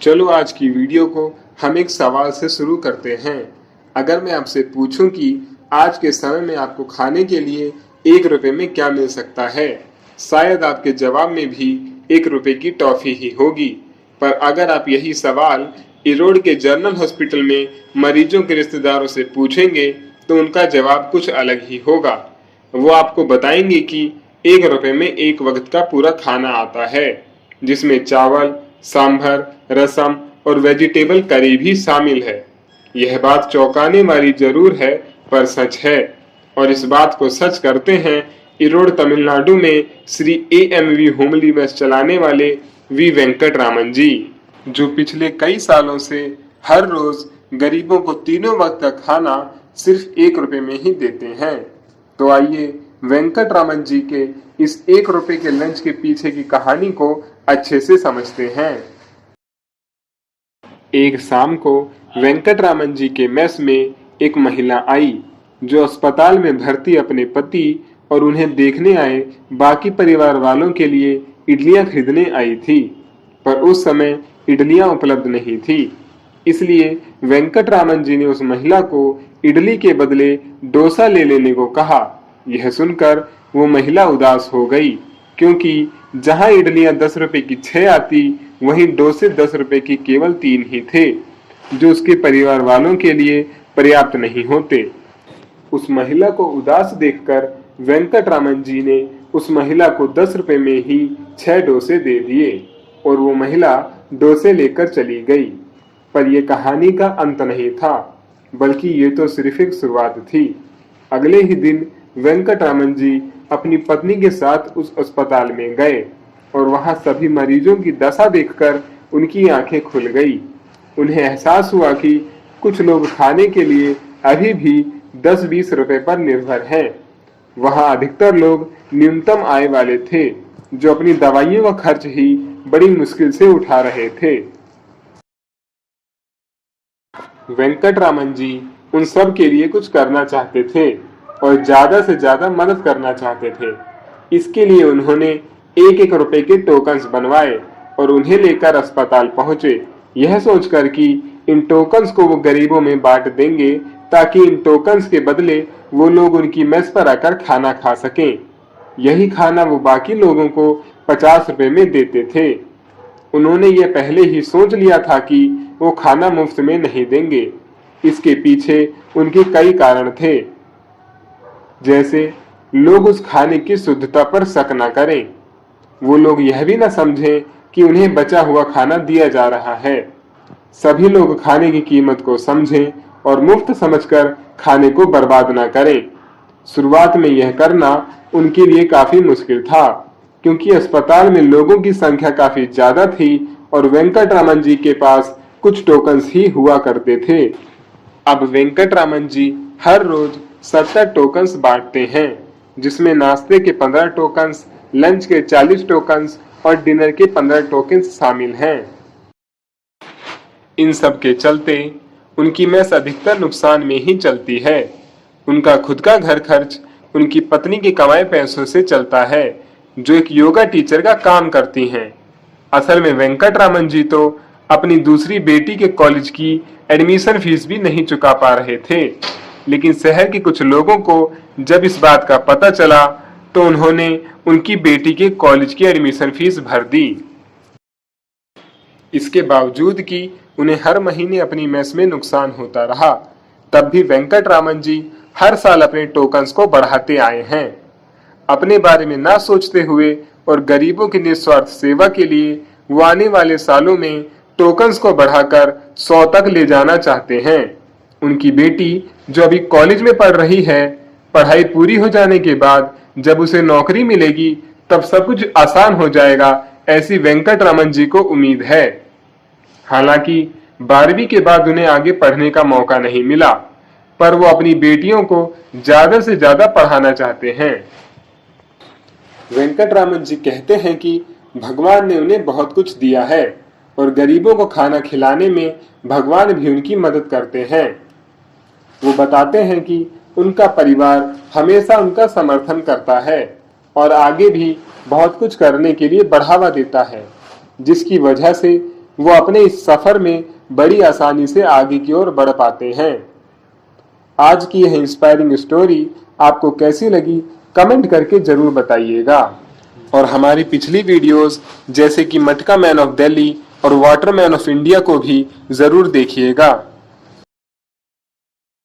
चलो आज की वीडियो को हम एक सवाल से शुरू करते हैं। अगर मैं आपसे पूछूं कि आज के समय में आपको खाने के लिए 1 रुपए में क्या मिल सकता है, शायद आपके जवाब में भी 1 रुपए की टॉफी ही होगी। पर अगर आप यही सवाल इरोड के जनरल हॉस्पिटल में मरीजों के रिश्तेदारों से पूछेंगे तो उनका जवाब कुछ अलग ही होगा। वो आपको बताएंगे कि 1 रुपए में एक वक्त का पूरा खाना आता है, जिसमें चावल, सांभर, रसम और वेजिटेबल करी भी शामिल है। यह बात चौंकाने वाली जरूर है, पर सच है। और इस बात को सच करते हैं इरोड तमिलनाडु में श्री AMV होमली मेस चलाने वाले वी वेंकट रामन जी, जो पिछले कई सालों से हर रोज गरीबों को तीनों वक्त का खाना सिर्फ 1 रुपए में ही देते हैं। तो आइए वेंकट रामन जी के इस 1 रुपए के लंच के पीछे की कहानी को अच्छे से समझते हैं। एक शाम को वेंकट रामन जी के मेस में एक महिला आई, जो अस्पताल में भर्ती अपने पति और उन्हें देखने आए बाकी परिवार वालों के लिए इडलियां खरीदने आई थी। पर उस समय इडलियां उपलब्ध नहीं थी, इसलिए वेंकट रामन जी ने उस महिला को इडली के बदले डोसा ले लेने को कहा। यह सुनकर वो महिला उदास हो गई, क्योंकि जहां इडलियां 10 रुपए की 6 आती, वहीं डोसे 10 रुपए की केवल 3 ही थे, जो उसके परिवार वालों के लिए पर्याप्त नहीं होते। उस महिला को उदास देखकर वेंकट रामन जी ने उस महिला को 10 रुपए में ही 6 डोसे दे दिए और वो महिला डोसे लेकर चली गई। पर यह कहानी का अंत नहीं था, बल्कि ये तो सिर्फ एक शुरुआत थी। अगले ही दिन वेंकट रामन जी अपनी पत्नी के साथ उस अस्पताल में गए और वहां सभी मरीजों की दशा देखकर उनकी आंखें खुल गई। उन्हें एहसास हुआ कि कुछ लोग खाने के लिए अभी भी 10-20 रुपए पर निर्भर हैं। वहां अधिकतर लोग न्यूनतम आय वाले थे, जो अपनी दवाइयों का खर्च ही बड़ी मुश्किल से उठा रहे थे। वेंकट रामन जी उन सब के लिए कुछ करना चाहते थे और ज्यादा से ज्यादा मदद करना चाहते थे। इसके लिए उन्होंने 1-1 रुपए के टोकन्स बनवाए और उन्हें लेकर अस्पताल पहुंचे, यह सोचकर कि इन टोकन्स को वो गरीबों में बांट देंगे, ताकि इन टोकन्स के बदले वो लोग उनकी मेस पर आकर खाना खा सकें। यही खाना वो बाकी लोगों को 50 रुपए में देते थे। उन्होंने ये पहले ही सोच लिया था कि वो खाना मुफ्त में नहीं देंगे। इसके पीछे उनके कई कारण थे, जैसे लोग उस खाने की शुद्धता पर शक न करें, वो लोग यह भी न समझें कि उन्हें बचा हुआ खाना दिया जा रहा है, सभी लोग खाने की कीमत को समझें और मुफ्त समझकर खाने को बर्बाद न करें। शुरुआत में यह करना उनके लिए काफी मुश्किल था, क्योंकि अस्पताल में लोगों की संख्या काफी ज्यादा थी और वेंकट रामन जी के पास कुछ टोकन्स ही हुआ करते थे। अब वेंकट रामन जी हर रोज 70 टोकन्स बांटते हैं, जिसमें नाश्ते के 15 टोकन्स, लंच के 40 टोकन्स और डिनर के 15 टोकन्स शामिल हैं। इन सब के चलते उनकी मेस अधिकतर नुकसान में ही चलती है। उनका खुद का घर खर्च उनकी पत्नी के कमाए पैसों से चलता है, जो एक योगा टीचर का काम करती हैं। असल में वेंकट रामन जी तो अपनी दूसरी बेटी के कॉलेज की एडमिशन फीस भी नहीं चुका पा रहे थे, लेकिन शहर के कुछ लोगों को जब इस बात का पता चला तो उन्होंने उनकी बेटी के कॉलेज की एडमिशन फीस भर दी। इसके बावजूद कि उन्हें हर महीने अपनी मेस में नुकसान होता रहा, तब भी वेंकट रामन जी हर साल अपने टोकन्स को बढ़ाते आए हैं। अपने बारे में ना सोचते हुए और गरीबों की निस्वार्थ सेवा के लिए वो आने वाले सालों में टोकन्स को बढ़ाकर 100 तक ले जाना चाहते हैं। उनकी बेटी जो अभी कॉलेज में पढ़ रही है, पढ़ाई पूरी हो जाने के बाद जब उसे नौकरी मिलेगी तब सब कुछ आसान हो जाएगा, ऐसी वेंकट रामन जी को उम्मीद है। हालांकि 12वीं के बाद उन्हें आगे पढ़ने का मौका नहीं मिला, पर वो अपनी बेटियों को ज्यादा से ज्यादा पढ़ाना चाहते हैं। वेंकट रामन जी कहते हैं कि भगवान ने उन्हें बहुत कुछ दिया है और गरीबों को खाना खिलाने में भगवान भी उनकी मदद करते हैं। वो बताते हैं कि उनका परिवार हमेशा उनका समर्थन करता है और आगे भी बहुत कुछ करने के लिए बढ़ावा देता है, जिसकी वजह से वो अपने इस सफर में बड़ी आसानी से आगे की ओर बढ़ पाते हैं। आज की यह इंस्पायरिंग स्टोरी आपको कैसी लगी कमेंट करके जरूर बताइएगा। और हमारी पिछली वीडियोस जैसे कि मटका मैन ऑफ दिल्ली और वाटरमैन ऑफ इंडिया को भी जरूर देखिएगा।